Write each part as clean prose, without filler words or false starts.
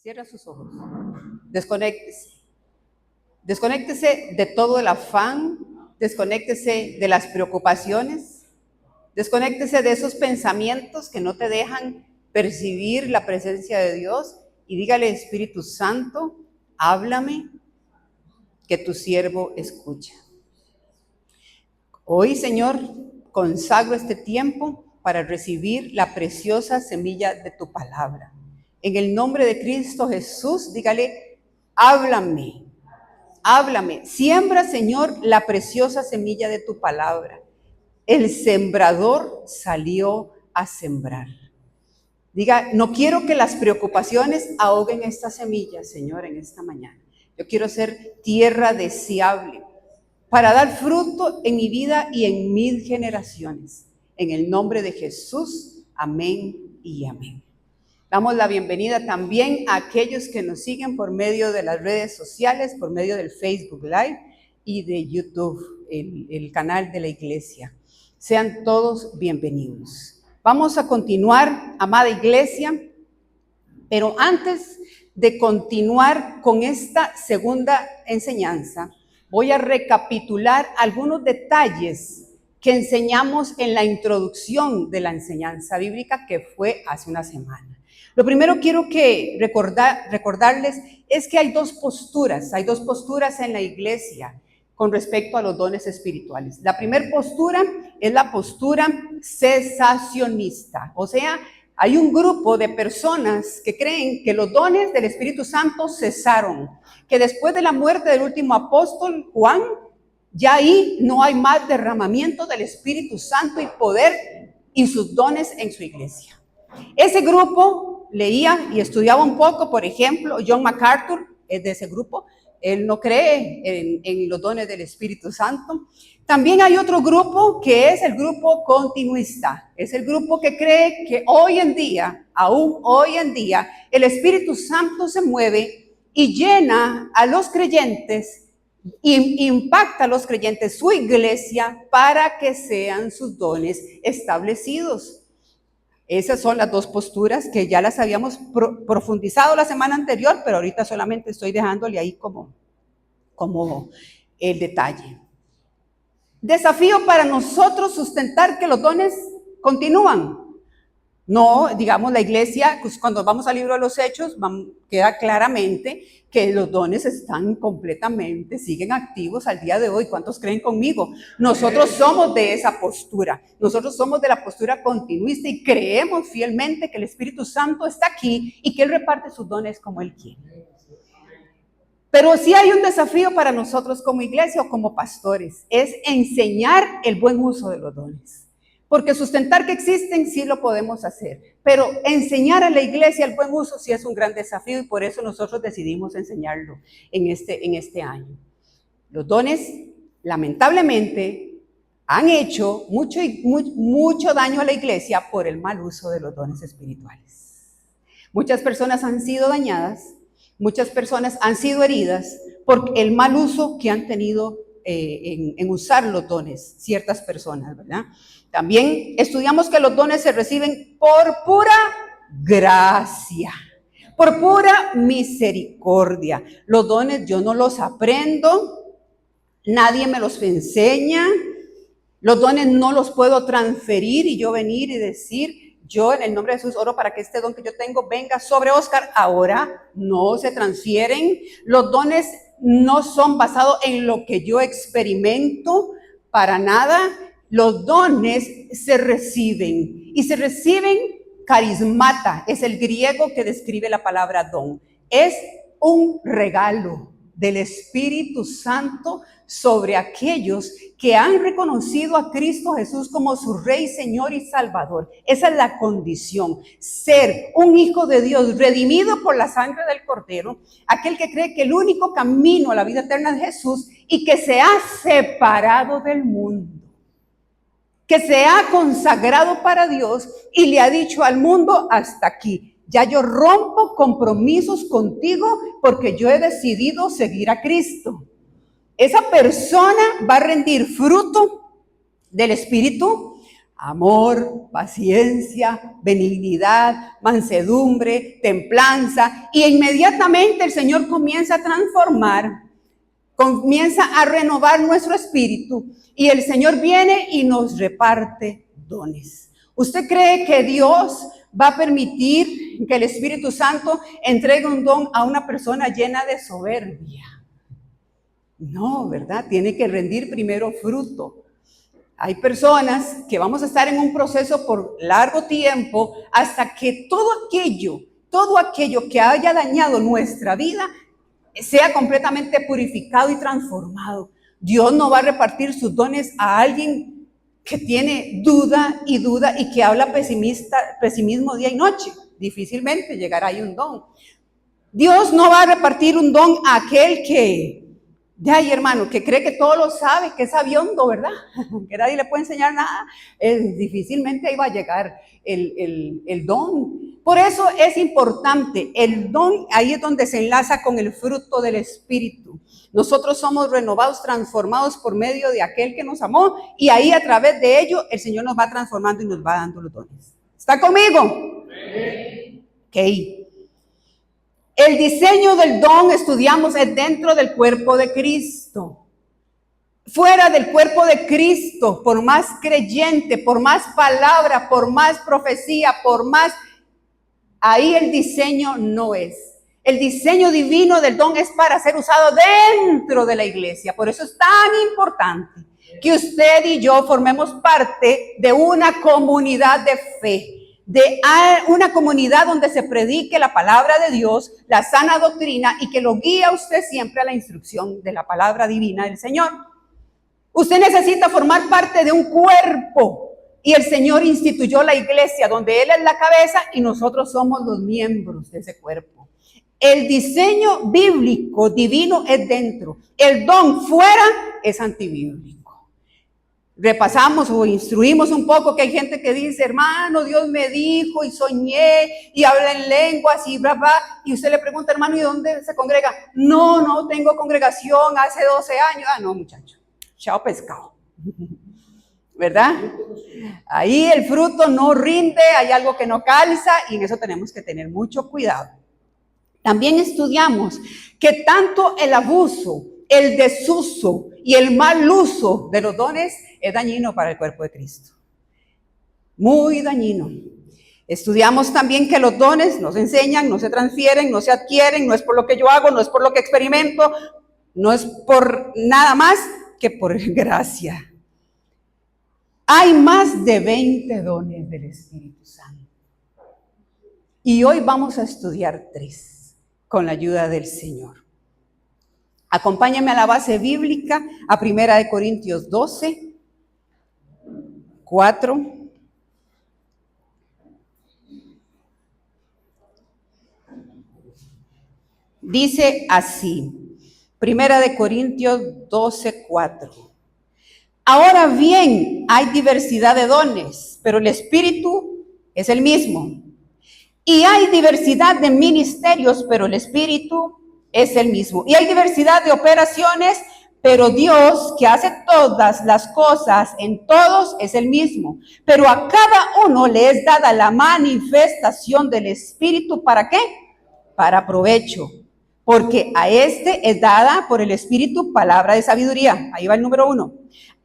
Cierra sus ojos. Desconéctese. Desconéctese de todo el afán, desconéctese de las preocupaciones, desconéctese de esos pensamientos que no te dejan percibir la presencia de Dios y dígale: Espíritu Santo, háblame, que tu siervo escucha. Hoy, Señor, consagro este tiempo para recibir la preciosa semilla de tu palabra. En el nombre de Cristo Jesús, dígale: háblame, háblame. Siembra, Señor, la preciosa semilla de tu palabra. El sembrador salió a sembrar. Diga: no quiero que las preocupaciones ahoguen esta semilla, Señor, en esta mañana. Yo quiero ser tierra deseable para dar fruto en mi vida y en mis generaciones. En el nombre de Jesús, amén y amén. Damos la bienvenida también a aquellos que nos siguen por medio de las redes sociales, por medio del Facebook Live y de YouTube, el canal de la iglesia. Sean todos bienvenidos. Vamos a continuar, amada iglesia, pero antes de continuar con esta segunda enseñanza, voy a recapitular algunos detalles que enseñamos en la introducción de la enseñanza bíblica que fue hace una semana. Lo primero quiero que recordarles es que hay dos posturas en la iglesia con respecto a los dones espirituales. La primera postura es la postura cesacionista, o sea, hay un grupo de personas que creen que los dones del Espíritu Santo cesaron, que después de la muerte del último apóstol Juan, ya ahí no hay más derramamiento del Espíritu Santo y poder y sus dones en su iglesia. Ese grupo leía y estudiaba un poco, por ejemplo, John MacArthur es de ese grupo. Él no cree en los dones del Espíritu Santo. También hay otro grupo que es el grupo continuista. Es el grupo que cree que hoy en día, aún hoy en día, el Espíritu Santo se mueve y llena a los creyentes, impacta a los creyentes, su iglesia, para que sean sus dones establecidos. Esas son las dos posturas que ya las habíamos profundizado la semana anterior, pero ahorita solamente estoy dejándole ahí como el detalle. Desafío para nosotros sustentar que los dones continúan. No, digamos, la iglesia, pues cuando vamos al libro de los Hechos, queda claramente que los dones están completamente, siguen activos al día de hoy. ¿Cuántos creen conmigo? Nosotros somos de esa postura. Nosotros somos de la postura continuista y creemos fielmente que el Espíritu Santo está aquí y que Él reparte sus dones como Él quiere. Pero sí hay un desafío para nosotros como iglesia o como pastores, es enseñar el buen uso de los dones. Porque sustentar que existen sí lo podemos hacer, pero enseñar a la iglesia el buen uso sí es un gran desafío y por eso nosotros decidimos enseñarlo en este año. Los dones, lamentablemente, han hecho mucho daño a la iglesia por el mal uso de los dones espirituales. Muchas personas han sido dañadas, muchas personas han sido heridas por el mal uso que han tenido en usar los dones ciertas personas, ¿verdad? También estudiamos que los dones se reciben por pura gracia, por pura misericordia. Los dones yo no los aprendo, nadie me los enseña, los dones no los puedo transferir y yo venir y decir: yo en el nombre de Jesús oro para que este don que yo tengo venga sobre Oscar. Ahora no se transfieren. Los dones no son basados en lo que yo experimento, para nada. Los dones se reciben y se reciben carismata, es el griego que describe la palabra don. Es un regalo del Espíritu Santo sobre aquellos que han reconocido a Cristo Jesús como su Rey, Señor y Salvador. Esa es la condición, ser un hijo de Dios redimido por la sangre del Cordero, aquel que cree que el único camino a la vida eterna es Jesús y que se ha separado del mundo, que se ha consagrado para Dios y le ha dicho al mundo: hasta aquí. Ya yo rompo compromisos contigo porque yo he decidido seguir a Cristo. Esa persona va a rendir fruto del Espíritu, amor, paciencia, benignidad, mansedumbre, templanza. Y inmediatamente el Señor comienza a transformar, comienza a renovar nuestro espíritu. Y el Señor viene y nos reparte dones. ¿Usted cree que Dios va a permitir que el Espíritu Santo entregue un don a una persona llena de soberbia? No, ¿verdad? Tiene que rendir primero fruto. Hay personas que vamos a estar en un proceso por largo tiempo hasta que todo aquello que haya dañado nuestra vida sea completamente purificado y transformado. Dios no va a repartir sus dones a alguien que tiene duda y que habla pesimismo día y noche. Difícilmente llegará ahí un don. Dios no va a repartir un don a aquel que, hermano, que cree que todo lo sabe, que es sabiondo, ¿verdad? Que nadie le puede enseñar nada. Difícilmente ahí va a llegar el don. Por eso es importante, el don, ahí es donde se enlaza con el fruto del Espíritu. Nosotros somos renovados, transformados por medio de aquel que nos amó, y ahí a través de ello el Señor nos va transformando y nos va dando los dones. ¿Está conmigo? Sí. Ok. El diseño del don, estudiamos, es dentro del cuerpo de Cristo. Fuera del cuerpo de Cristo, por más creyente, por más palabra, por más profecía, por más... Ahí el diseño no es. El diseño divino del don es para ser usado dentro de la iglesia. Por eso es tan importante que usted y yo formemos parte de una comunidad de fe, de una comunidad donde se predique la palabra de Dios, la sana doctrina, y que lo guíe a usted siempre a la instrucción de la palabra divina del Señor. Usted necesita formar parte de un cuerpo, y el Señor instituyó la iglesia donde Él es la cabeza y nosotros somos los miembros de ese cuerpo. El diseño bíblico divino es dentro, el don fuera es antibíblico. Repasamos o instruimos un poco que hay gente que dice, hermano, Dios me dijo y soñé y habla en lenguas y bla, bla. Y usted le pregunta, hermano, ¿y dónde se congrega? No tengo congregación hace 12 años. Ah, no, muchacho, chao pescado. ¿Verdad? Ahí el fruto no rinde, hay algo que no calza y en eso tenemos que tener mucho cuidado. También estudiamos que tanto el abuso, el desuso y el mal uso de los dones es dañino para el cuerpo de Cristo. Muy dañino. Estudiamos también que los dones no se enseñan, no se transfieren, no se adquieren, no es por lo que yo hago, no es por lo que experimento, no es por nada más que por gracia. Hay más de 20 dones del Espíritu Santo. Y hoy vamos a estudiar 3 con la ayuda del Señor. Acompáñame a la base bíblica, a 1 Corintios 12, 4. Dice así, 1 Corintios 12, 4. Ahora bien, hay diversidad de dones, pero el Espíritu es el mismo. Y hay diversidad de ministerios, pero el Espíritu es el mismo. Y hay diversidad de operaciones, pero Dios, que hace todas las cosas en todos, es el mismo. Pero a cada uno le es dada la manifestación del Espíritu, ¿para qué? Para provecho. Porque a este es dada por el Espíritu palabra de sabiduría. Ahí va el número 1.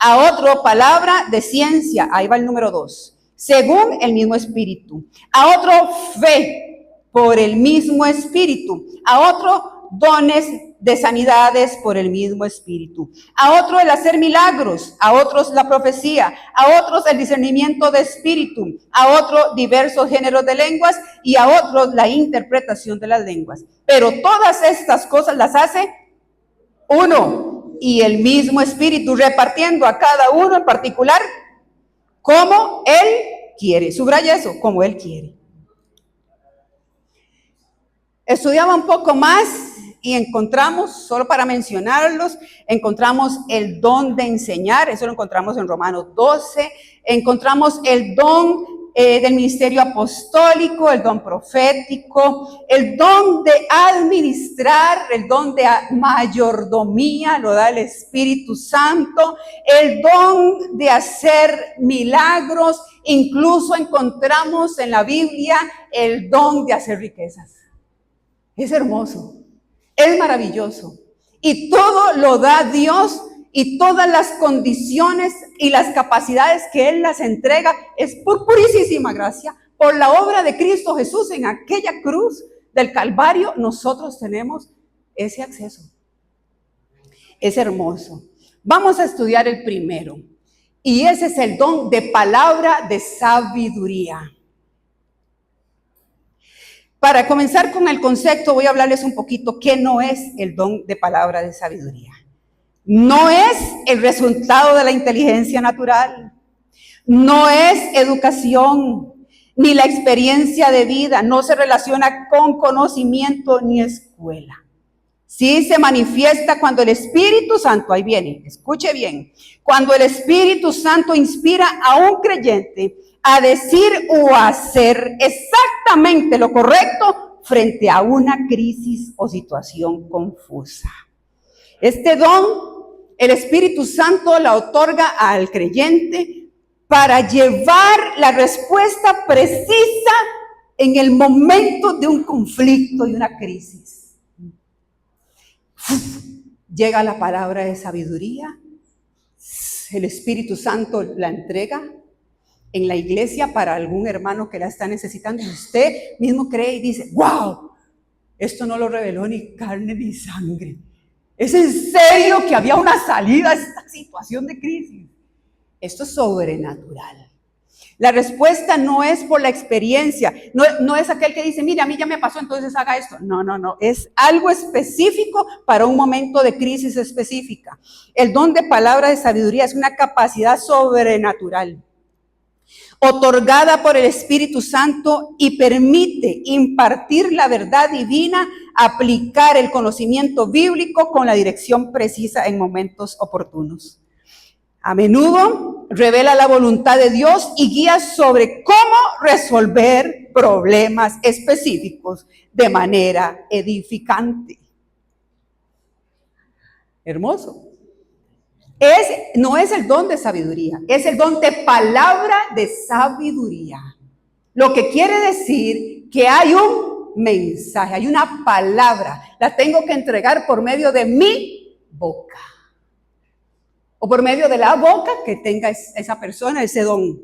A otro palabra de ciencia. Ahí va el número 2. Según el mismo Espíritu. A otro fe por el mismo Espíritu. A otro dones de sanidades por el mismo Espíritu. A otro el hacer milagros. A otros la profecía. A otros el discernimiento de espíritu. A otro diversos géneros de lenguas. Y a otros la interpretación de las lenguas. Pero todas estas cosas las hace uno y el mismo Espíritu, repartiendo a cada uno en particular como Él quiere. Subraya eso, como Él quiere. Estudiaba un poco más y encontramos, solo para mencionarlos, encontramos el don de enseñar, eso lo encontramos en Romanos 12, encontramos el don del ministerio apostólico, el don profético, el don de administrar, el don de mayordomía, lo da el Espíritu Santo, el don de hacer milagros, incluso encontramos en la Biblia el don de hacer riquezas. Es hermoso, es maravilloso. Y todo lo da Dios, y todas las condiciones y las capacidades que Él las entrega es por purísima gracia, por la obra de Cristo Jesús en aquella cruz del Calvario. Nosotros tenemos ese acceso. Es hermoso. Vamos a estudiar el primero, y ese es el don de palabra de sabiduría. Para comenzar con el concepto, voy a hablarles un poquito qué no es el don de palabra de sabiduría. No es el resultado de la inteligencia natural, no es educación, ni la experiencia de vida, no se relaciona con conocimiento ni escuela. Sí se manifiesta cuando el Espíritu Santo, ahí viene, escuche bien, cuando el Espíritu Santo inspira a un creyente a decir o a hacer exactamente lo correcto frente a una crisis o situación confusa. Este don, el Espíritu Santo la otorga al creyente para llevar la respuesta precisa en el momento de un conflicto y una crisis. Llega la palabra de sabiduría, el Espíritu Santo la entrega en la iglesia para algún hermano que la está necesitando, y usted mismo cree y dice: wow, esto no lo reveló ni carne ni sangre. ¿Es en serio que había una salida a esta situación de crisis? Esto es sobrenatural. La respuesta no es por la experiencia, no es aquel que dice: mire, a mí ya me pasó, entonces haga esto. No, es algo específico para un momento de crisis específica. El don de palabra de sabiduría es una capacidad sobrenatural, otorgada por el Espíritu Santo, y permite impartir la verdad divina, aplicar el conocimiento bíblico con la dirección precisa en momentos oportunos. A menudo revela la voluntad de Dios y guía sobre cómo resolver problemas específicos de manera edificante. Hermoso. No es el don de sabiduría, es el don de palabra de sabiduría. Lo que quiere decir que hay un mensaje, hay una palabra, la tengo que entregar por medio de mi boca, o por medio de la boca que tenga esa persona, ese don.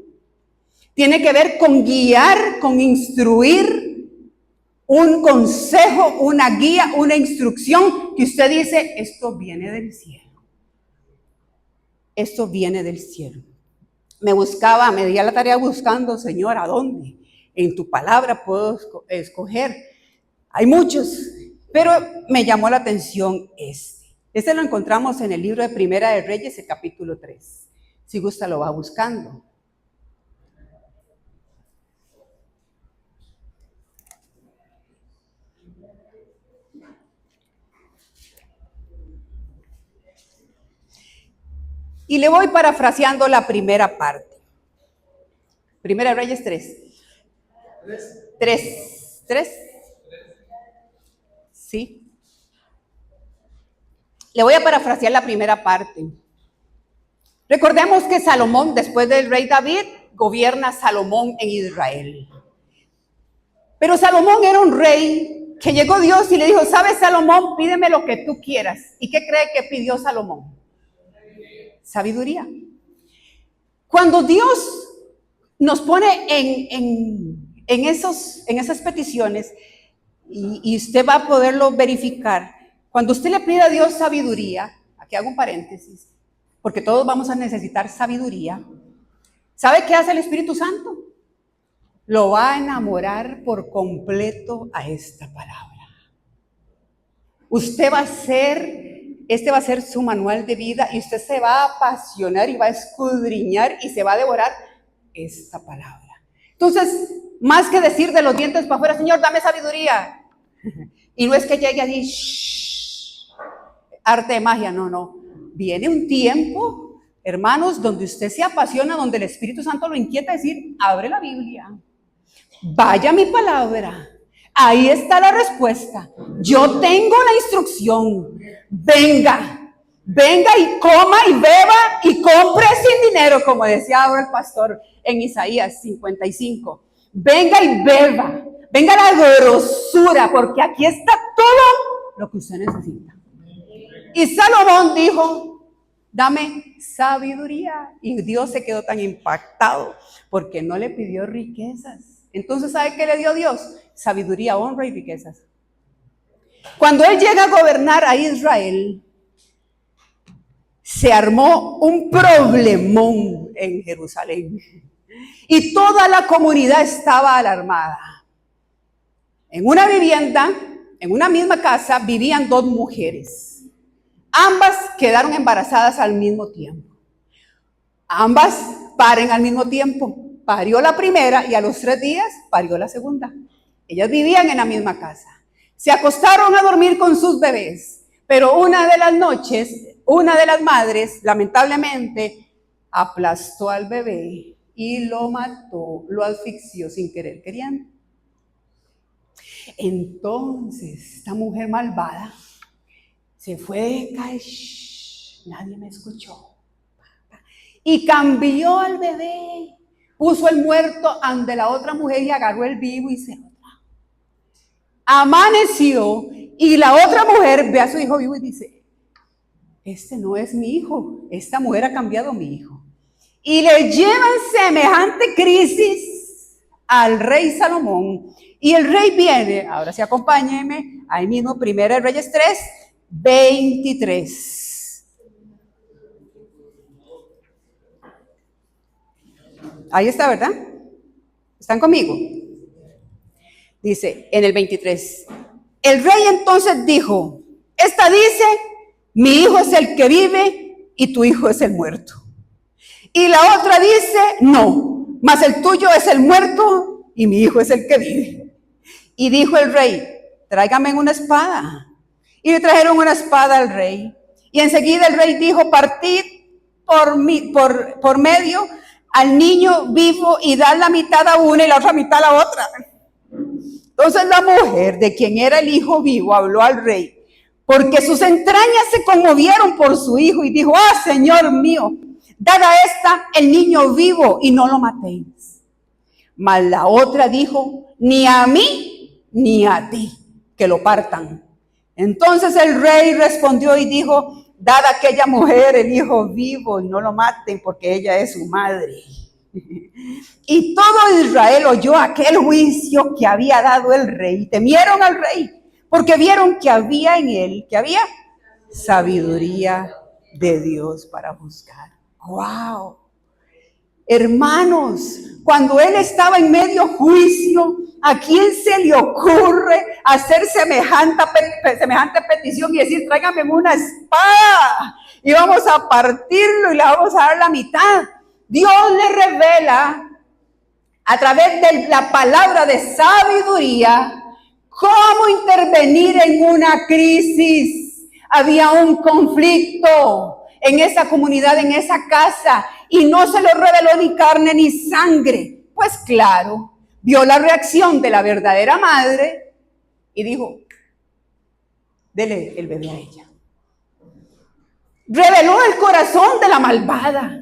Tiene que ver con guiar, con instruir, un consejo, una guía, una instrucción que usted dice: esto viene del cielo. Esto viene del cielo. Me di a la tarea buscando: Señor, ¿a dónde? En tu palabra puedo escoger. Hay muchos, pero me llamó la atención este. Este lo encontramos en el libro de Primera de Reyes, el capítulo 3. Si gusta, lo va buscando. Y le voy parafraseando la primera parte. Primera de Reyes 3. 3. Sí. Le voy a parafrasear la primera parte. Recordemos que Salomón, después del rey David, gobierna Salomón en Israel. Pero Salomón era un rey que llegó Dios y le dijo: ¿sabes, Salomón? Pídeme lo que tú quieras. ¿Y qué cree que pidió Salomón? Sabiduría. Cuando Dios nos pone en esas peticiones, y usted va a poderlo verificar, cuando usted le pide a Dios sabiduría, aquí hago un paréntesis, porque todos vamos a necesitar sabiduría, ¿sabe qué hace el Espíritu Santo? Lo va a enamorar por completo a esta palabra. Este va a ser su manual de vida, y usted se va a apasionar y va a escudriñar y se va a devorar esta palabra. Entonces, más que decir de los dientes para afuera: Señor, dame sabiduría. Y no es que llegue allí, arte de magia, no. Viene un tiempo Hermanos, donde usted se apasiona, donde el Espíritu Santo lo inquieta, decir, abre la Biblia, vaya a mi palabra, ahí está la respuesta, yo tengo la instrucción, venga y coma y beba y compre sin dinero, como decía ahora el pastor en Isaías 55, venga y beba, venga la grosura, porque aquí está todo lo que usted necesita. Y Salomón dijo, dame sabiduría. Y Dios se quedó tan impactado porque no le pidió riquezas. Entonces, ¿sabe qué le dio Dios? Sabiduría, honra y riquezas. Cuando él llega a gobernar a Israel, se armó un problemón en Jerusalén. Y toda la comunidad estaba alarmada. En una vivienda, en una misma casa, vivían 2 mujeres. Ambas quedaron embarazadas al mismo tiempo. Ambas paren al mismo tiempo. Parió la primera y a los 3 días parió la segunda. Ellas vivían en la misma casa. Se acostaron a dormir con sus bebés, pero una de las noches, una de las madres, lamentablemente, aplastó al bebé y lo mató, lo asfixió sin querer queriendo. Entonces, esta mujer malvada se fue, nadie me escuchó. Y cambió al bebé, puso el muerto ante la otra mujer y agarró el vivo y se lo trajo. Amaneció y la otra mujer ve a su hijo vivo y dice, este no es mi hijo, esta mujer ha cambiado a mi hijo. Y le llevan semejante crisis al rey Salomón. Y el rey viene, ahora sí acompáñenme, ahí mismo, Primera de Reyes 3, 23. Ahí está, ¿verdad? ¿Están conmigo? Dice en el 23. El rey entonces dijo, esta dice, mi hijo es el que vive y tu hijo es el muerto. Y la otra dice, no, mas el tuyo es el muerto y mi hijo es el que vive. Y dijo el rey, tráigame una espada. Y le trajeron una espada al rey. Y enseguida el rey dijo, partid por medio al niño vivo y dad la mitad a una y la otra mitad a la otra. Entonces la mujer de quien era el hijo vivo habló al rey, porque sus entrañas se conmovieron por su hijo y dijo, Señor mío, dad a esta el niño vivo y no lo matéis. Mas la otra dijo, ni a mí ni a ti, que lo partan. Entonces el rey respondió y dijo, dad a aquella mujer el hijo vivo y no lo maten porque ella es su madre. Y todo Israel oyó aquel juicio que había dado el rey y temieron al rey porque vieron que había en él, que había sabiduría de Dios para juzgar. ¡Wow! Hermanos, cuando él estaba en medio juicio, ¿a quién se le ocurre hacer semejante petición y decir, tráigame una espada y vamos a partirlo y le vamos a dar la mitad? Dios le revela a través de la palabra de sabiduría cómo intervenir en una crisis. Había un conflicto en esa comunidad, en esa casa, y no se lo reveló ni carne ni sangre. Pues claro, vio la reacción de la verdadera madre y dijo, dele el bebé a ella. Reveló el corazón de la malvada.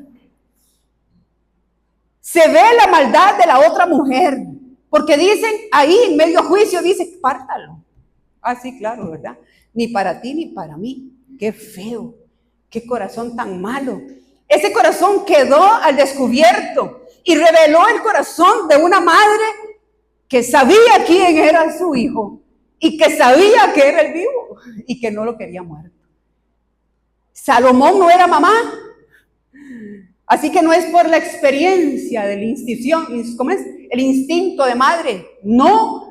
Se ve la maldad de la otra mujer, porque dicen, ahí en medio juicio, dice, pártalo. Ah, sí, claro, ¿verdad? Ni para ti ni para mí. Qué feo, qué corazón tan malo. Ese corazón quedó al descubierto y reveló el corazón de una madre que sabía quién era su hijo y que sabía que era el vivo y que no lo quería muerto. Salomón no era mamá. Así que no es por la experiencia de la institución, ¿cómo es? El instinto de madre. No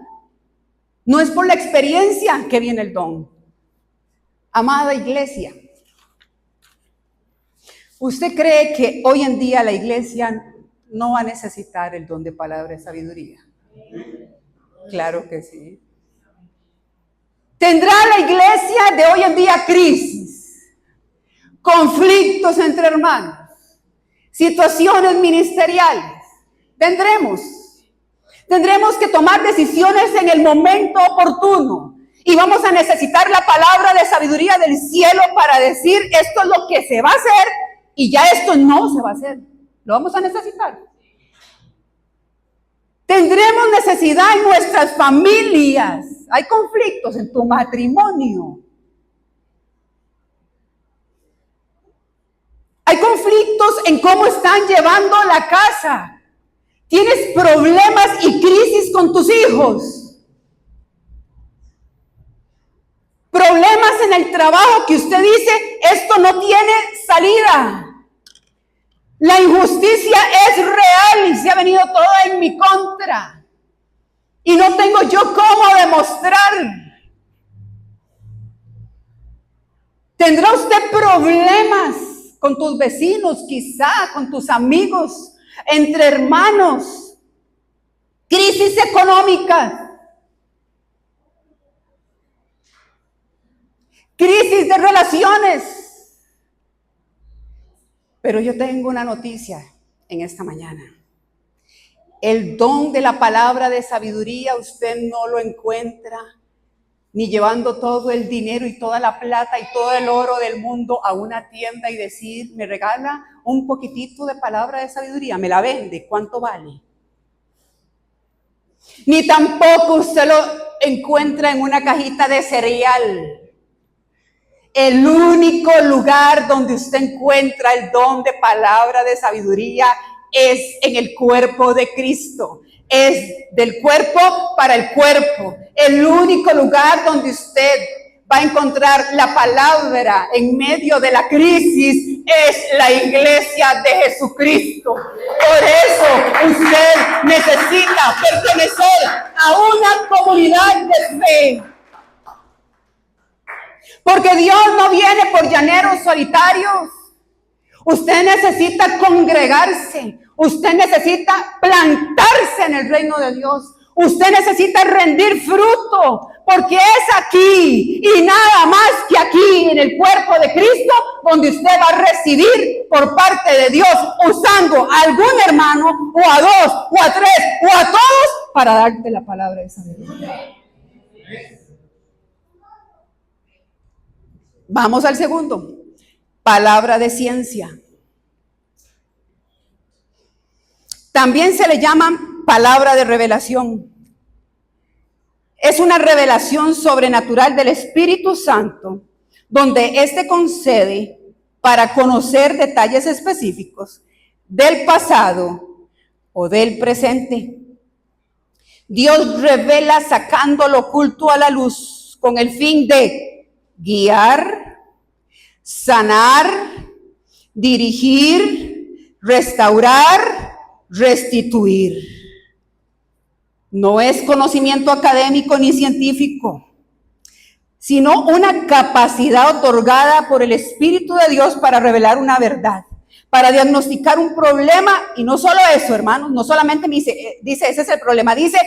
es por la experiencia que viene el don. Amada iglesia, ¿usted cree que hoy en día la iglesia no va a necesitar el don de palabra de sabiduría? Claro que sí. ¿Tendrá la iglesia de hoy en día crisis? Conflictos entre hermanos. situaciones ministeriales. Tendremos que tomar decisiones en el momento oportuno. Y vamos a necesitar la palabra de sabiduría del cielo para decir esto es lo que se va a hacer y ya esto no se va a hacer. Lo vamos a necesitar. Tendremos necesidad en nuestras familias. Hay conflictos en tu matrimonio. Hay conflictos en cómo están llevando la casa. Tienes problemas y crisis con tus hijos. Problemas en el trabajo que usted dice, esto no tiene salida. La injusticia es real y se ha venido toda en mi contra. Y no tengo yo cómo demostrar. ¿Tendrá usted problemas con tus vecinos, quizá con tus amigos, entre hermanos? Crisis económicas. Crisis de relaciones. Pero yo tengo una noticia en esta mañana. El don de la palabra de sabiduría usted no lo encuentra ni llevando todo el dinero y toda la plata y todo el oro del mundo a una tienda y decir, me regala un poquitito de palabra de sabiduría, me la vende, ¿cuánto vale? Ni tampoco usted lo encuentra en una cajita de cereal. El único lugar donde usted encuentra el don de palabra de sabiduría es en el cuerpo de Cristo. Es del cuerpo para el cuerpo. El único lugar donde usted va a encontrar la palabra en medio de la crisis es la iglesia de Jesucristo. Por eso usted necesita pertenecer a una comunidad de fe. Porque Dios no viene por llaneros solitarios. Usted necesita congregarse. Usted necesita plantarse en el reino de Dios. Usted necesita rendir fruto. Porque es aquí y nada más que aquí en el cuerpo de Cristo donde usted va a recibir por parte de Dios usando a algún hermano o a dos o a tres o a todos para darte la palabra de sabiduría. Vamos al segundo. Palabra de ciencia. También se le llama palabra de revelación. Es una revelación sobrenatural del Espíritu Santo, donde éste concede para conocer detalles específicos del pasado o del presente. Dios revela sacando lo oculto a la luz con el fin de guiar, sanar, dirigir, restaurar, restituir. No es conocimiento académico ni científico, sino una capacidad otorgada por el Espíritu de Dios para revelar una verdad, para diagnosticar un problema. Y no solo eso, hermanos, no solamente dice ese es el problema, dice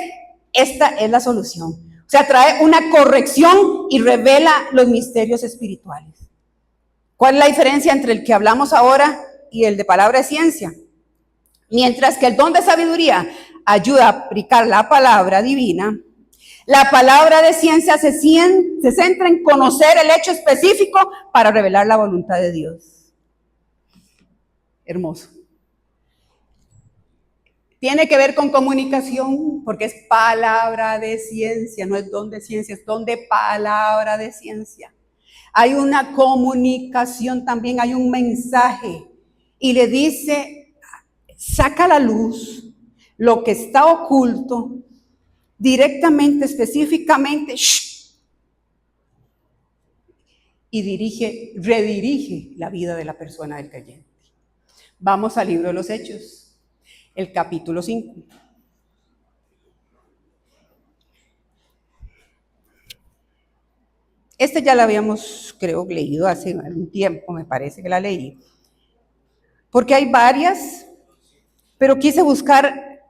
esta es la solución. O sea, trae una corrección y revela los misterios espirituales. ¿Cuál es la diferencia entre el que hablamos ahora y el de palabra de ciencia? Mientras que el don de sabiduría ayuda a aplicar la palabra divina, la palabra de ciencia se centra en conocer el hecho específico para revelar la voluntad de Dios. Hermoso. Tiene que ver con comunicación, porque es palabra de ciencia, no es don de ciencia, es don de palabra de ciencia. Hay una comunicación también, hay un mensaje, y le dice, saca a la luz lo que está oculto, directamente, específicamente, y redirige la vida de la persona del creyente. Vamos al libro de los Hechos, el capítulo 5. Este ya lo habíamos, creo, leído hace algún tiempo, me parece que la leí. Porque hay varias, pero quise buscar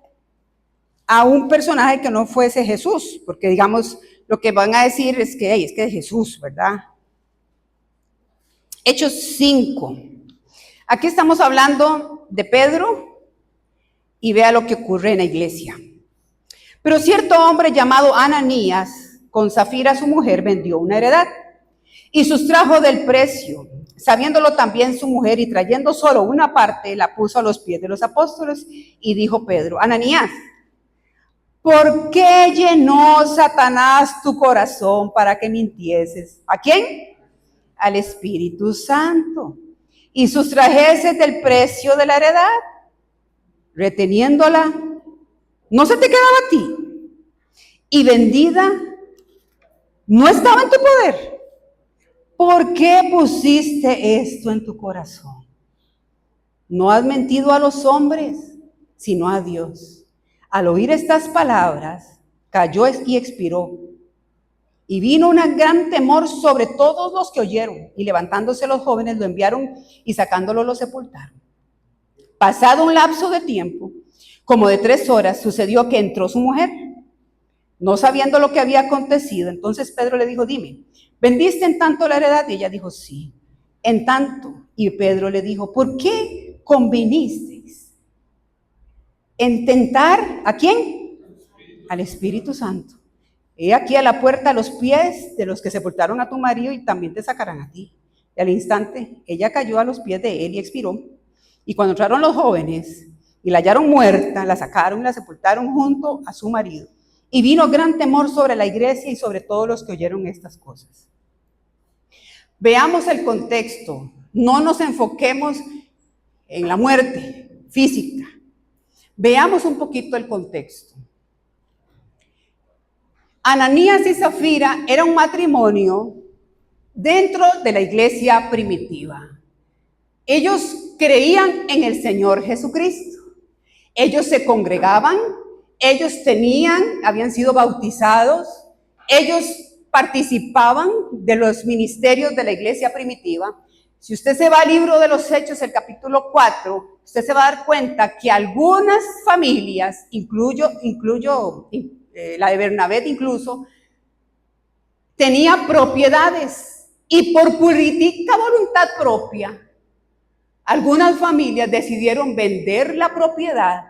a un personaje que no fuese Jesús, porque digamos, lo que van a decir es que es Jesús, ¿verdad? Hechos 5. Aquí estamos hablando de Pedro y vea lo que ocurre en la iglesia. Pero cierto hombre llamado Ananías, con Zafira su mujer, vendió una heredad y sustrajo del precio. Sabiéndolo también su mujer y trayendo solo una parte, la puso a los pies de los apóstoles y dijo Pedro: Ananías, ¿por qué llenó Satanás tu corazón para que mintieses? ¿A quién? Al Espíritu Santo. Y sustrajeses del precio de la heredad, reteniéndola, no se te quedaba a ti. Y vendida, no estaba en tu poder. ¿Por qué pusiste esto en tu corazón? No has mentido a los hombres, sino a Dios. Al oír estas palabras, cayó y expiró. Y vino un gran temor sobre todos los que oyeron. Y levantándose los jóvenes, lo enviaron y sacándolo lo sepultaron. Pasado un lapso de tiempo, como de 3 horas, sucedió que entró su mujer, no sabiendo lo que había acontecido. Entonces Pedro le dijo: dime, ¿vendiste en tanto la heredad? Y ella dijo: sí, en tanto. Y Pedro le dijo: ¿por qué convinisteis en tentar a quién? Al Espíritu Santo. He aquí a la puerta a los pies de los que sepultaron a tu marido y también te sacarán a ti. Y al instante ella cayó a los pies de él y expiró. Y cuando entraron los jóvenes y la hallaron muerta, la sacaron y la sepultaron junto a su marido. Y vino gran temor sobre la iglesia y sobre todos los que oyeron estas cosas. Veamos el contexto. No nos enfoquemos en la muerte física. Veamos un poquito el contexto. Ananías y Zafira era un matrimonio dentro de la iglesia primitiva. Ellos creían en el Señor Jesucristo. Ellos se congregaban, ellos habían sido bautizados, ellos participaban de los ministerios de la iglesia primitiva. Si usted se va al libro de los Hechos, el capítulo 4, usted se va a dar cuenta que algunas familias, incluyo la de Bernabé incluso, tenía propiedades y por política voluntad propia, algunas familias decidieron vender la propiedad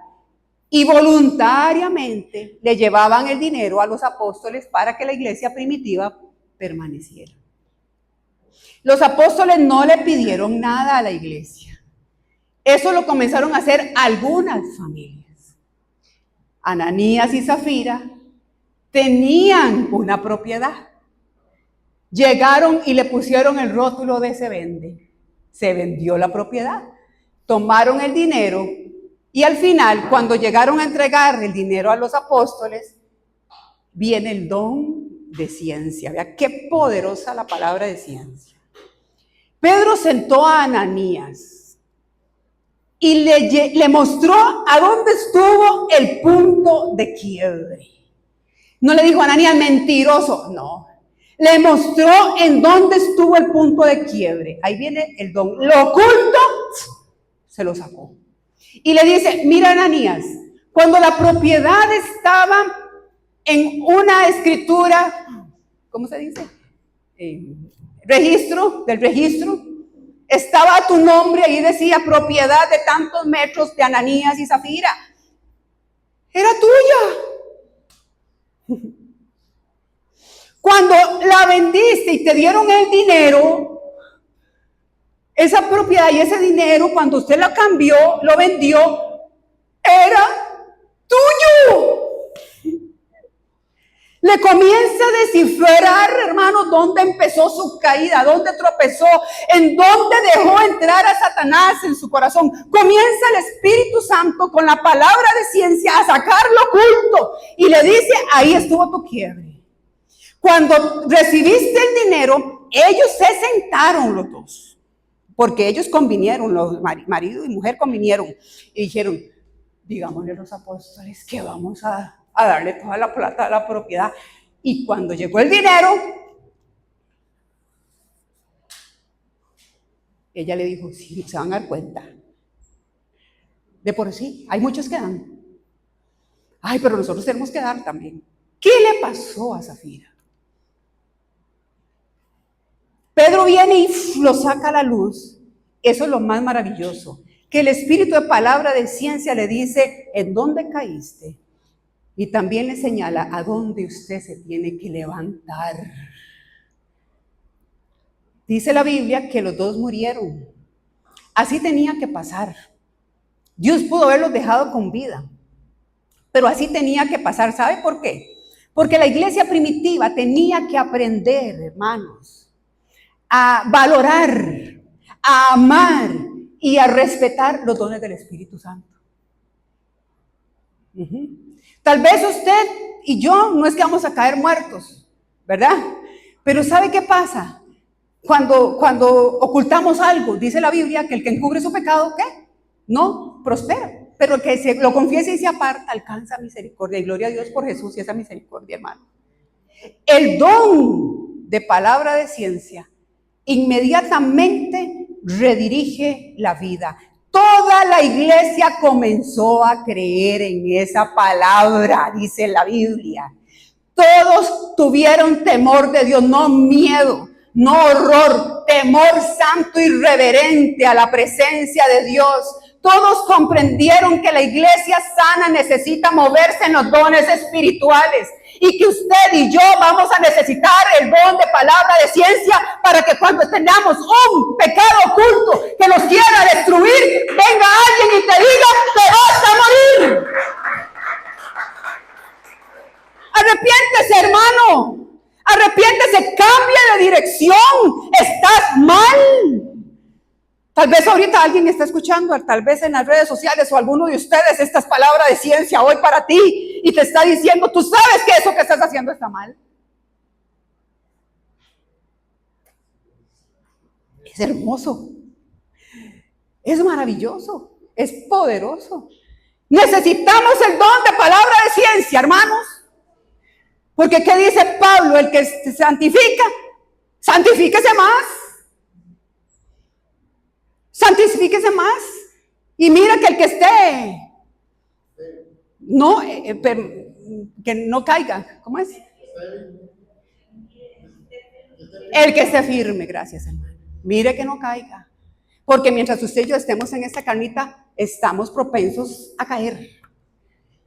y voluntariamente le llevaban el dinero a los apóstoles para que la iglesia primitiva permaneciera. Los apóstoles no le pidieron nada a la iglesia. Eso lo comenzaron a hacer algunas familias. Ananías y Zafira tenían una propiedad. Llegaron y le pusieron el rótulo de se vende. Se vendió la propiedad. Tomaron el dinero y al final, cuando llegaron a entregar el dinero a los apóstoles, viene el don de ciencia. Vea qué poderosa la palabra de ciencia. Pedro sentó a Ananías y le mostró a dónde estuvo el punto de quiebre. No le dijo: Ananías, mentiroso. No. Le mostró en dónde estuvo el punto de quiebre. Ahí viene el don. Lo oculto, se lo sacó. Y le dice: mira, Ananías, cuando la propiedad estaba en una escritura, ¿cómo se dice? Del registro, estaba tu nombre, ahí decía propiedad de tantos metros de Ananías y Zafira. Era tuya. Cuando la vendiste y te dieron el dinero, esa propiedad y ese dinero, cuando usted lo cambió, lo vendió, era tuyo. Le comienza a descifrar, hermanos, dónde empezó su caída, dónde tropezó, en dónde dejó entrar a Satanás en su corazón. Comienza el Espíritu Santo con la palabra de ciencia a sacar lo oculto y le dice: ahí estuvo tu quiebre. Cuando recibiste el dinero, ellos se sentaron los dos, porque ellos convinieron, los marido y mujer convinieron y dijeron: digámosle a los apóstoles que vamos a darle toda la plata a la propiedad. Y cuando llegó el dinero, ella le dijo: sí, se van a dar cuenta. De por sí, hay muchos que dan. Ay, pero nosotros tenemos que dar también. ¿Qué le pasó a Zafira? Pedro viene y lo saca a la luz. Eso es lo más maravilloso, que el espíritu de palabra de ciencia le dice en dónde caíste y también le señala a dónde usted se tiene que levantar. Dice la Biblia que los dos murieron. Así tenía que pasar. Dios pudo haberlos dejado con vida, pero así tenía que pasar. ¿Sabe por qué? Porque la iglesia primitiva tenía que aprender, hermanos, a valorar, a amar y a respetar los dones del Espíritu Santo. Tal vez usted y yo no es que vamos a caer muertos, ¿verdad? Pero ¿sabe qué pasa? Cuando ocultamos algo, dice la Biblia que el que encubre su pecado, ¿qué? No prospera. Pero el que lo confiesa y se aparta alcanza misericordia. Y gloria a Dios por Jesús y esa misericordia, hermano. El don de palabra de ciencia inmediatamente redirige la vida. Toda la iglesia comenzó a creer en esa palabra, dice la Biblia. Todos tuvieron temor de Dios, no miedo, no horror, temor santo y reverente a la presencia de Dios. Todos comprendieron que la iglesia sana necesita moverse en los dones espirituales y que usted y yo vamos a necesitar el don de palabra de ciencia para que cuando tengamos un pecado oculto que nos quiera destruir, venga alguien y te diga, te vas a morir. Arrepiéntese, hermano. Arrepiéntese, cambia de dirección. Estás mal. Tal vez ahorita alguien está escuchando, tal vez en las redes sociales o alguno de ustedes estas palabras de ciencia hoy para ti y te está diciendo, tú sabes que eso que estás haciendo está mal. Es hermoso. Es maravilloso. Es poderoso. Necesitamos el don de palabra de ciencia, hermanos. Porque ¿qué dice Pablo? El que se santifica, santifíquese más. Santifíquese más. Y mira que el que esté, no, que no caiga. ¿Cómo es? El que esté firme, gracias, hermano. Mire que no caiga. Porque mientras usted y yo estemos en esta carnita, estamos propensos a caer.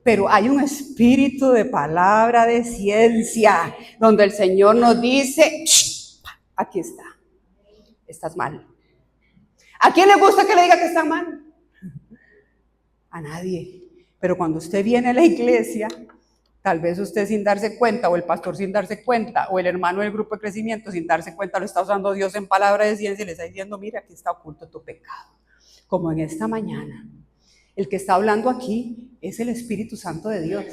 Pero hay un espíritu de palabra de ciencia, donde el Señor nos dice, aquí está, estás mal. ¿A quién le gusta que le diga que está mal? A nadie. Pero cuando usted viene a la iglesia, tal vez usted sin darse cuenta, o el pastor sin darse cuenta, o el hermano del grupo de crecimiento sin darse cuenta, lo está usando Dios en palabra de ciencia y le está diciendo, mira, aquí está oculto tu pecado. Como en esta mañana. El que está hablando aquí es el Espíritu Santo de Dios.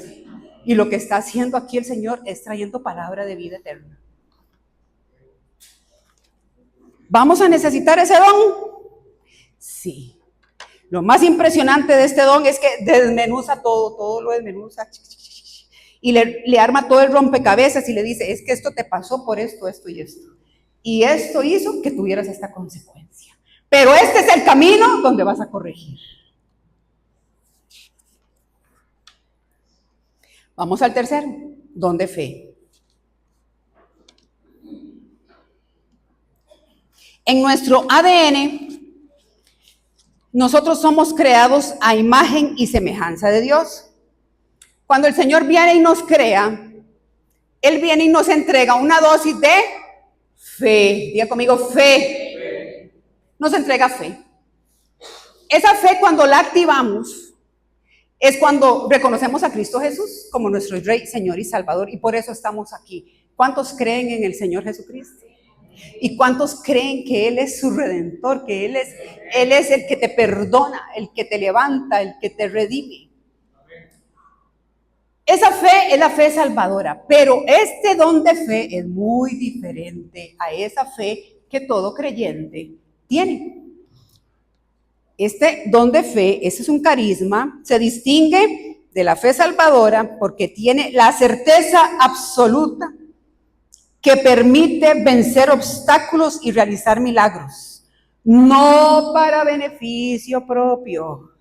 Y lo que está haciendo aquí el Señor es trayendo palabra de vida eterna. ¿Vamos a necesitar ese don? Sí. Lo más impresionante de este don es que desmenuza todo lo desmenuza. Y le arma todo el rompecabezas y le dice, es que esto te pasó por esto, esto y esto. Y esto hizo que tuvieras esta consecuencia. Pero este es el camino donde vas a corregir. Vamos al tercero, don de fe. En nuestro ADN, nosotros somos creados a imagen y semejanza de Dios. Cuando el Señor viene y nos crea, Él viene y nos entrega una dosis de fe. Diga conmigo, fe. Nos entrega fe. Esa fe, cuando la activamos, es cuando reconocemos a Cristo Jesús como nuestro Rey, Señor y Salvador, y por eso estamos aquí. ¿Cuántos creen en el Señor Jesucristo? ¿Y cuántos creen que Él es su Redentor, que Él es el que te perdona, el que te levanta, el que te redime? Esa fe es la fe salvadora, pero este don de fe es muy diferente a esa fe que todo creyente tiene. Este don de fe, ese es un carisma, se distingue de la fe salvadora porque tiene la certeza absoluta que permite vencer obstáculos y realizar milagros, no para beneficio propio,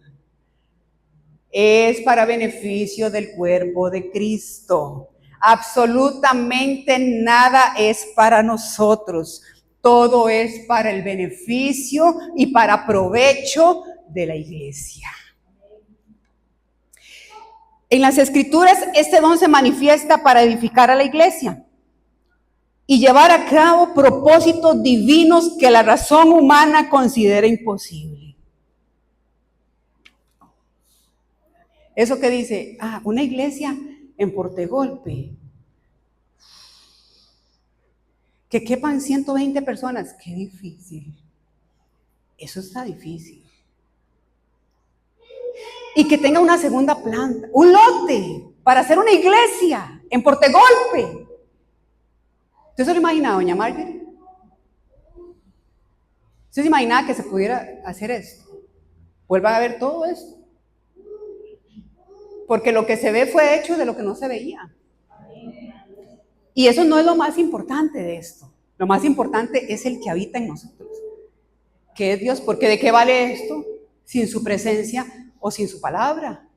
es para beneficio del cuerpo de Cristo. Absolutamente nada es para nosotros. Todo es para el beneficio y para provecho de la iglesia. En las Escrituras, este don se manifiesta para edificar a la iglesia y llevar a cabo propósitos divinos que la razón humana considera imposible. Eso que dice, una iglesia en Portegolpe, que quepan 120 personas, qué difícil. Eso está difícil. Y que tenga una segunda planta, un lote para hacer una iglesia en Portegolpe. ¿Usted se lo imagina, doña Marjorie? ¿Usted se imaginaba que se pudiera hacer esto? Vuelvan a ver todo esto. Porque lo que se ve fue hecho de lo que no se veía. Y eso no es lo más importante de esto. Lo más importante es el que habita en nosotros, que es Dios. Porque ¿de qué vale esto sin su presencia o sin su palabra?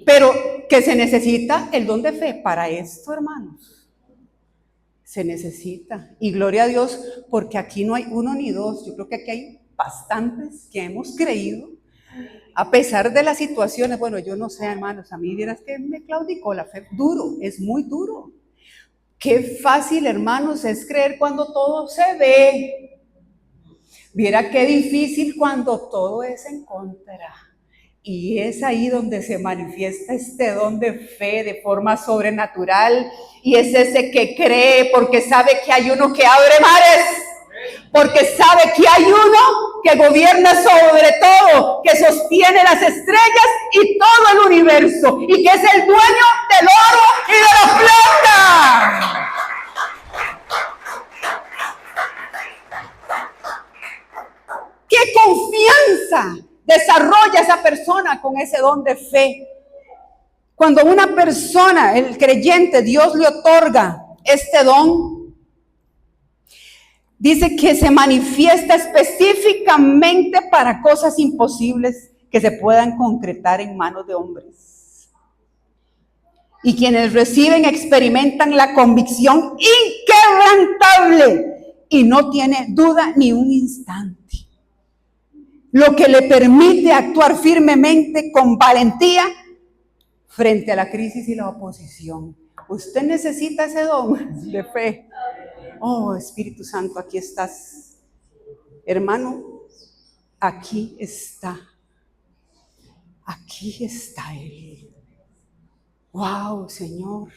Pero que se necesita el don de fe para esto, hermanos. Se necesita. Y gloria a Dios, porque aquí no hay uno ni dos. Yo creo que aquí hay bastantes que hemos creído, a pesar de las situaciones. Bueno, yo no sé, hermanos, a mí vieras que me claudicó la fe. Duro, es muy duro. Qué fácil, hermanos, es creer cuando todo se ve. Viera qué difícil cuando todo es en contra. Y es ahí donde se manifiesta este don de fe de forma sobrenatural. Y es ese que cree porque sabe que hay uno que abre mares. Porque sabe que hay uno que gobierna sobre todo, que sostiene las estrellas y todo el universo. Y que es el dueño del oro y de la plata. ¡Qué confianza desarrolla esa persona con ese don de fe! Cuando una persona, el creyente, Dios le otorga este don, dice que se manifiesta específicamente para cosas imposibles que se puedan concretar en manos de hombres. Y quienes reciben experimentan la convicción inquebrantable y no tiene duda ni un instante. Lo que le permite actuar firmemente con valentía frente a la crisis y la oposición. Usted necesita ese don de fe. Oh, Espíritu Santo, aquí estás. Hermano, aquí está. Aquí está Él. Wow, Señor.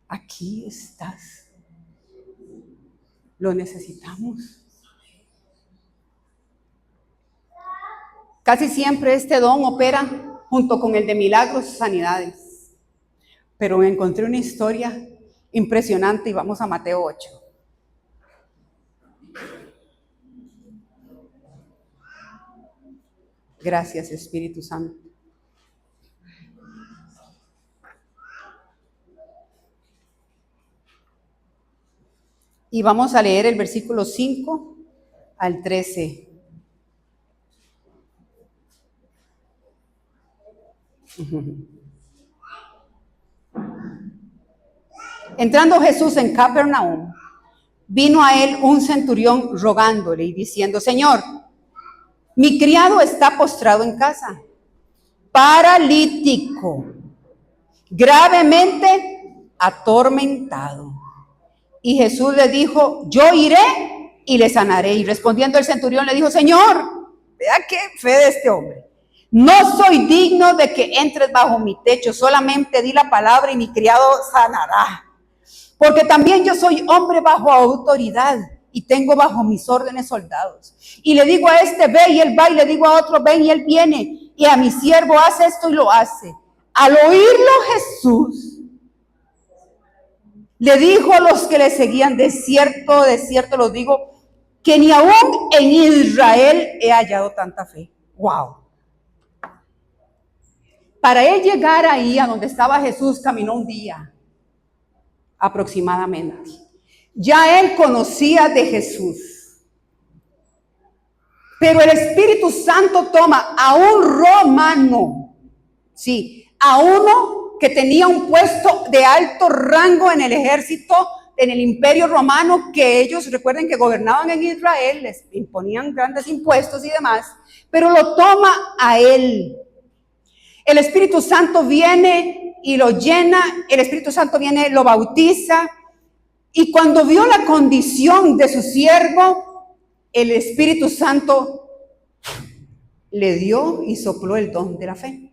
Aquí estás. Lo necesitamos. Casi siempre este don opera junto con el de milagros y sanidades. Pero encontré una historia impresionante y vamos a Mateo 8. Gracias, Espíritu Santo. Y vamos a leer el versículo 5 al 13. Entrando Jesús en Capernaum, vino a él un centurión rogándole y diciendo: Señor, mi criado está postrado en casa, paralítico, gravemente atormentado. Y Jesús le dijo: yo iré y le sanaré. Y respondiendo el centurión le dijo: Señor, vea qué fe de este hombre. No soy digno de que entres bajo mi techo, solamente di la palabra y mi criado sanará. Porque también yo soy hombre bajo autoridad y tengo bajo mis órdenes soldados. Y le digo a este, ve, y él va, y le digo a otro, ven, y él viene. Y a mi siervo, hace esto, y lo hace. Al oírlo Jesús le dijo a los que le seguían: de cierto los digo, que ni aún en Israel he hallado tanta fe. ¡Wow! Para él llegar ahí a donde estaba Jesús, caminó un día aproximadamente. Ya él conocía de Jesús. Pero el Espíritu Santo toma a un romano, sí, a uno que tenía un puesto de alto rango en el ejército en el imperio romano, que ellos, recuerden que gobernaban en Israel, les imponían grandes impuestos y demás, pero lo toma a él. El Espíritu Santo viene y lo llena, el Espíritu Santo viene, lo bautiza, y cuando vio la condición de su siervo, el Espíritu Santo le dio y sopló el don de la fe.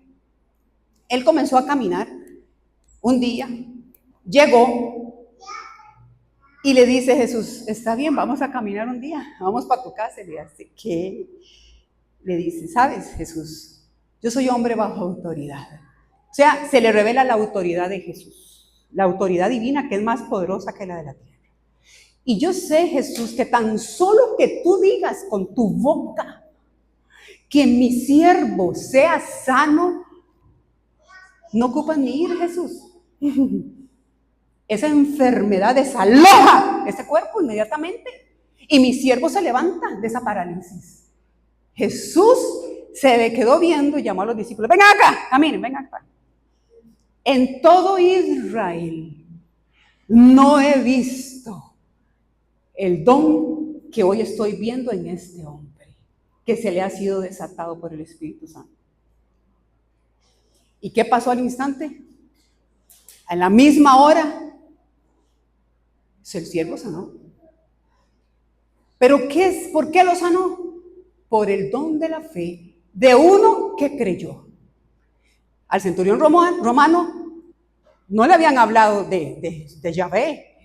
Él comenzó a caminar un día, llegó y le dice Jesús, está bien, vamos a caminar un día, vamos para tu casa. Y le dice, ¿qué? Le dice, ¿sabes, Jesús? Yo soy hombre bajo autoridad. O sea, se le revela la autoridad de Jesús, la autoridad divina que es más poderosa que la de la tierra. Y yo sé, Jesús, que tan solo que tú digas con tu boca que mi siervo sea sano, no ocupas ni ir, Jesús. Esa enfermedad desaloja ese cuerpo inmediatamente y mi siervo se levanta de esa parálisis. Jesús se le quedó viendo y llamó a los discípulos, vengan acá, caminen, vengan acá. En todo Israel no he visto el don que hoy estoy viendo en este hombre, que se le ha sido desatado por el Espíritu Santo. ¿Y qué pasó al instante? A la misma hora, el siervo sanó. ¿Pero por qué lo sanó? Por el don de la fe de uno que creyó. Al centurión romano no le habían hablado de Yahvé,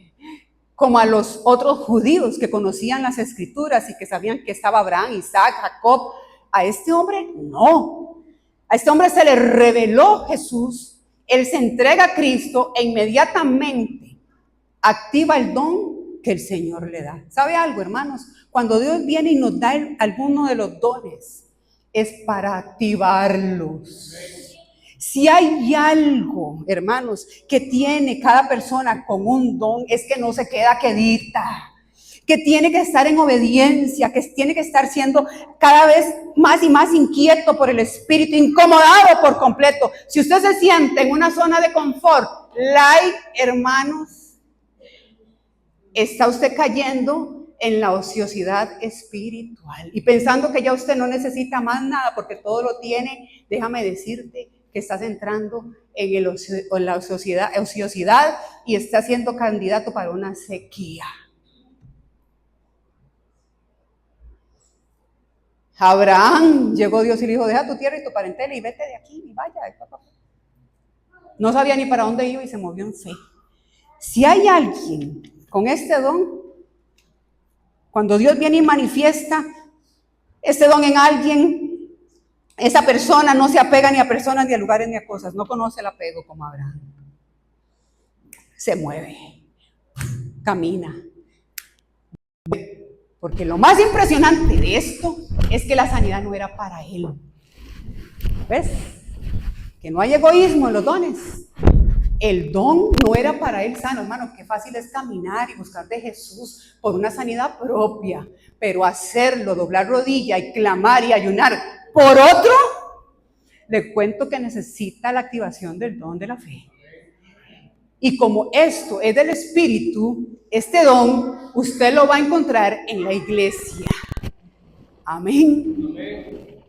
como a los otros judíos que conocían las escrituras y que sabían que estaba Abraham, Isaac, Jacob. A este hombre no. A este hombre se le reveló Jesús, él se entrega a Cristo e inmediatamente activa el don que el Señor le da. ¿Sabe algo, hermanos? Cuando Dios viene y nos da alguno de los dones, es para activarlos. Si hay algo, hermanos, que tiene cada persona con un don, es que no se queda quedita, que tiene que estar en obediencia, que tiene que estar siendo cada vez más y más inquieto por el Espíritu, incomodado por completo. Si usted se siente en una zona de confort, hermanos, está usted cayendo en la ociosidad espiritual y pensando que ya usted no necesita más nada porque todo lo tiene. Déjame decirte que estás entrando en la ociosidad y estás siendo candidato para una sequía. Abraham, llegó Dios y le dijo, deja tu tierra y tu parentela y vete de aquí y vaya. No sabía ni para dónde iba y se movió en fe. Si hay alguien con este don, cuando Dios viene y manifiesta este don en alguien, esa persona no se apega ni a personas, ni a lugares, ni a cosas. No conoce el apego como Abraham. Se mueve, camina. Porque lo más impresionante de esto es que la sanidad no era para él. ¿Ves? Que no hay egoísmo en los dones. El don no era para él sano, hermano. Qué fácil es caminar y buscar de Jesús por una sanidad propia, pero hacerlo, doblar rodilla y clamar y ayunar por otro, le cuento que necesita la activación del don de la fe. Y como esto es del Espíritu, este don usted lo va a encontrar en la iglesia. Amén.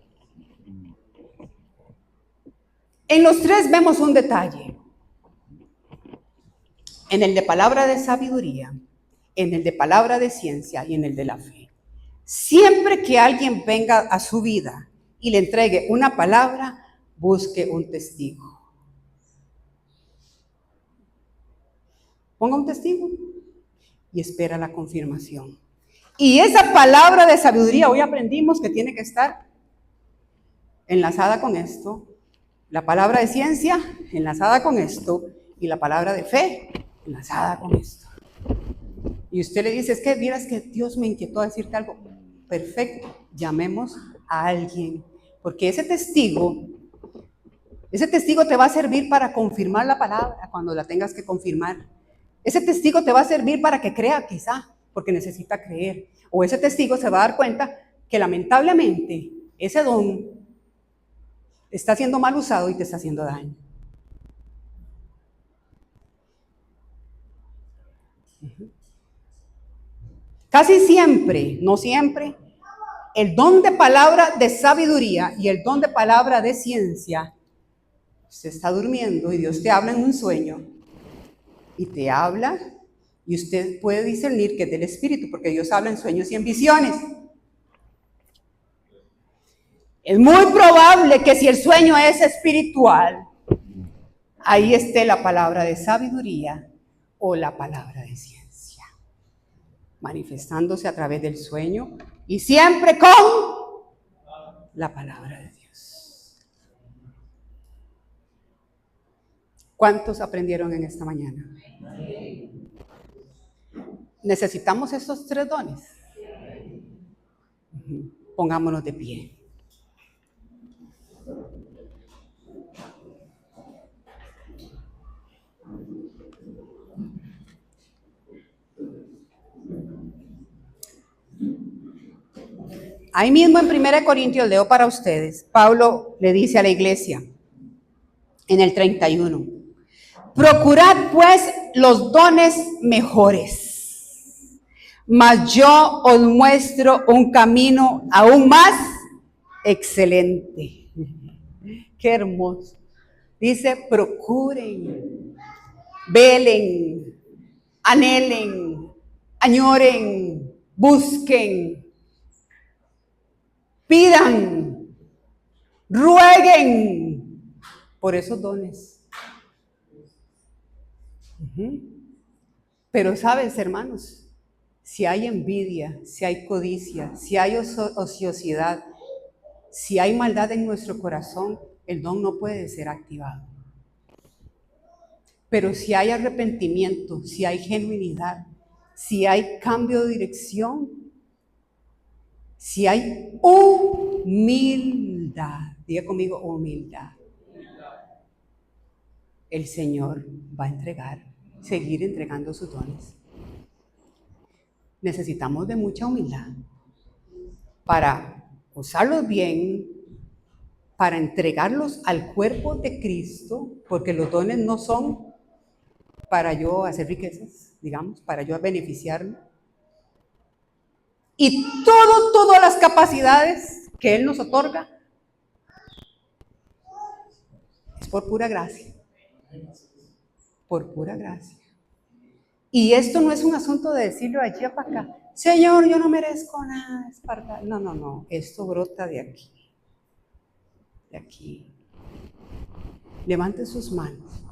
En los tres vemos un detalle. En el de palabra de sabiduría, en el de palabra de ciencia y en el de la fe. Siempre que alguien venga a su vida y le entregue una palabra, busque un testigo. Ponga un testigo y espera la confirmación. Y esa palabra de sabiduría, hoy aprendimos que tiene que estar enlazada con esto, la palabra de ciencia enlazada con esto y la palabra de fe enlazada con esto. Y usted le dice, es que miras que Dios me inquietó a decirte algo. Perfecto, llamemos a alguien, porque ese testigo te va a servir para confirmar la palabra cuando la tengas que confirmar. Ese testigo te va a servir para que crea quizá, porque necesita creer. O ese testigo se va a dar cuenta que lamentablemente ese don está siendo mal usado y te está haciendo daño. Casi siempre, no siempre, el don de palabra de sabiduría y el don de palabra de ciencia, usted está durmiendo y Dios te habla en un sueño y te habla y usted puede discernir que es del Espíritu, porque Dios habla en sueños y en visiones. Es muy probable que si el sueño es espiritual, ahí esté la palabra de sabiduría o la palabra de ciencia, manifestándose a través del sueño y siempre con la palabra de Dios. ¿Cuántos aprendieron en esta mañana? ¿Necesitamos estos 3 dones? Pongámonos de pie. Ahí mismo en 1 Corintios, leo para ustedes, Pablo le dice a la iglesia en el 31, procurad pues los dones mejores, mas yo os muestro un camino aún más excelente. Qué hermoso. Dice, procuren, velen, anhelen, añoren, busquen, pidan, rueguen por esos dones. Pero sabes, hermanos, si hay envidia, si hay codicia, si hay ociosidad, si hay maldad en nuestro corazón, el don no puede ser activado. Pero si hay arrepentimiento, si hay genuinidad, si hay cambio de dirección, si hay humildad, diga conmigo humildad, el Señor va a seguir entregando sus dones. Necesitamos de mucha humildad para usarlos bien, para entregarlos al cuerpo de Cristo, porque los dones no son para yo hacer riquezas, digamos, para yo beneficiarme. Y todas las capacidades que Él nos otorga es por pura gracia. Por pura gracia. Y esto no es un asunto de decirlo allí para acá. Señor, yo no merezco nada. No. Esto brota de aquí. De aquí. Levante sus manos.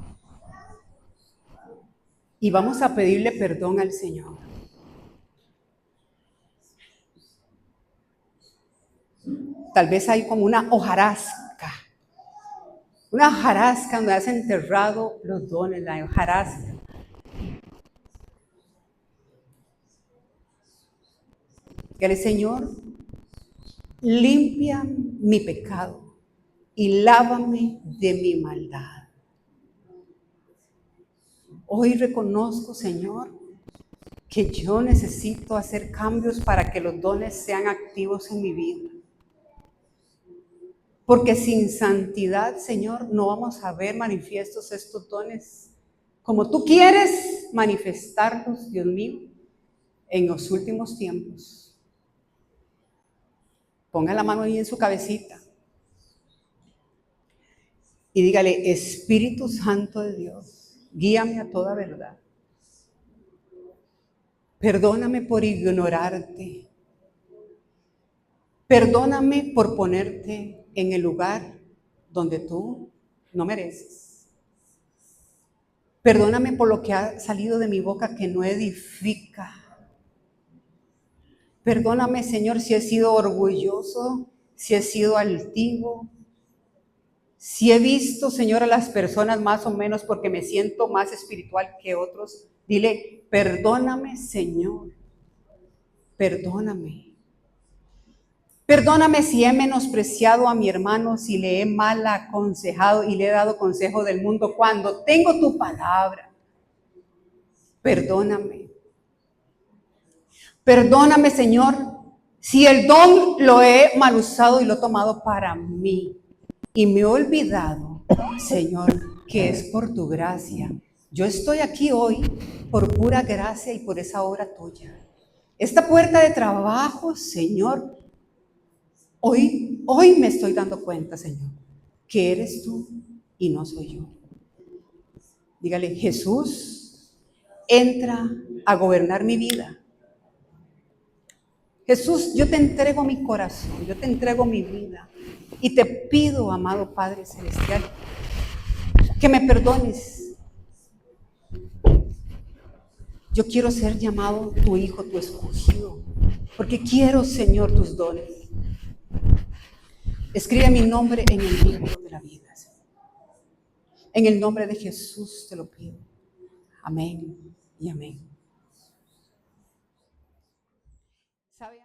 Y vamos a pedirle perdón al Señor. Tal vez hay como una hojarasca. Una hojarasca donde has enterrado los dones, la hojarasca. Que el Señor limpia mi pecado y lávame de mi maldad. Hoy reconozco, Señor, que yo necesito hacer cambios para que los dones sean activos en mi vida. Porque sin santidad, Señor, no vamos a ver manifiestos estos dones como tú quieres manifestarlos, Dios mío, en los últimos tiempos. Ponga la mano ahí en su cabecita y dígale, Espíritu Santo de Dios, guíame a toda verdad. Perdóname por ignorarte. Perdóname por ponerte en el lugar donde tú no mereces. Perdóname por lo que ha salido de mi boca que no edifica. Perdóname, Señor, si he sido orgulloso, si he sido altivo, si he visto, Señor, a las personas más o menos porque me siento más espiritual que otros. Dile, perdóname, Señor, perdóname. Perdóname si he menospreciado a mi hermano, si le he mal aconsejado y le he dado consejo del mundo cuando tengo tu palabra. Perdóname. Perdóname, Señor, si el don lo he mal usado y lo he tomado para mí. Y me he olvidado, Señor, que es por tu gracia, Yo estoy aquí hoy por pura gracia y por esa obra tuya. Esta puerta de trabajo, Señor, hoy me estoy dando cuenta, Señor, que eres tú y no soy yo. Dígale, Jesús, entra a gobernar mi vida. Jesús, yo te entrego mi corazón, yo te entrego mi vida y te pido, amado Padre Celestial, que me perdones. Yo quiero ser llamado tu hijo, tu escogido, porque quiero, Señor, tus dones. Escribe mi nombre en el libro de la vida, Señor. En el nombre de Jesús te lo pido. Amén y amén. ¿Sabe?